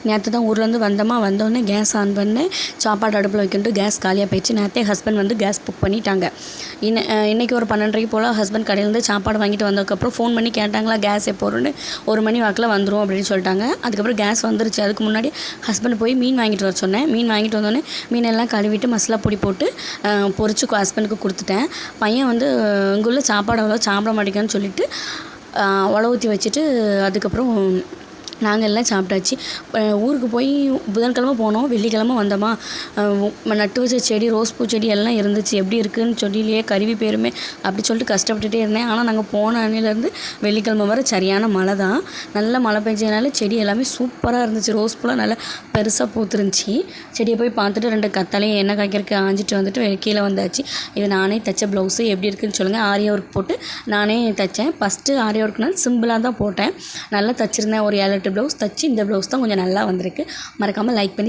நேற்று தான் ஊர்லேருந்து வந்தோடனே கேஸ் ஆன் பண்ணேன். சாப்பாடு அடுப்பில் வைக்கிட்டு கேஸ் காலியாக போயிடுச்சு. நேற்றே ஹஸ்பண்ட் வந்து கேஸ் புக் பண்ணிட்டாங்க. இன்றைக்கி ஒரு 12:30 போல் ஹஸ்பண்ட் கடையிலேருந்து சாப்பாடு வாங்கிட்டு வந்ததுக்கப்புறம் ஃபோன் பண்ணி கேட்டாங்களா கேஸ் எப்போ வரும்னு. 1 மணி வாக்கில் வந்துடும் அப்படின்னு சொல்லிட்டாங்க. அதுக்கப்புறம் கேஸ் வந்துருச்சு. அதுக்கு முன்னாடி ஹஸ்பண்ட் போய் மீன் வாங்கிட்டு வர சொன்னேன். மீன் வாங்கிட்டு வந்தோடனே மீனெல்லாம் கழுவிட்டு மசாலா பொடி போட்டு பொரிச்சு ஹஸ்பண்டுக்கு கொடுத்துட்டேன். பையன் வந்து இங்கே உள்ள சாப்பாடு அவ்வளோ சாப்பிட மாட்டேங்கன்னு சொல்லிவிட்டு உழ ஊற்றி வச்சுட்டு அதுக்கப்புறம் நாங்கள் எல்லாம் சாப்பிட்டாச்சு. ஊருக்கு போய் புதன்கிழமை போனோம், வெள்ளிக்கிழமை வந்தோமா. நட்டு வச்ச செடி ரோஸ் பூ செடி எல்லாம் இருந்துச்சு. எப்படி இருக்குதுன்னு சொல்லிலையே கருவி பேருமே அப்படி சொல்லிட்டு கஷ்டப்பட்டுட்டே இருந்தேன். ஆனால் நாங்கள் போன அன்னையிலேருந்து வெள்ளிக்கிழமை வர சரியான மழை தான். நல்ல மழை பெஞ்சதுனால செடி எல்லாமே சூப்பராக இருந்துச்சு. ரோஸ் பூலாம் நல்லா பெருசாக பூத்துருந்துச்சு. செடியை போய் பார்த்துட்டு 2 கத்தாலையும் எண்ணெய் காய்க்கிறதுக்கு ஆஞ்சிட்டு வந்துட்டு கீழே வந்தாச்சு. இது நானே தைச்ச ப்ளவுஸு எப்படி இருக்குதுன்னு சொல்லுங்கள். ஆரி ஒர்க் போட்டு நானே தைச்சேன். ஃபஸ்ட்டு ஆரி ஒர்க்னால் சிம்பிளாக தான் போட்டேன். நல்லா தைச்சிருந்தேன். ஒரு 7-8 ப்ளவுஸ் தைச்சி இந்த ப்ளவுஸ் தான் கொஞ்சம் நல்லா வந்திருக்கு. மறக்காமல் லைக் பண்ணி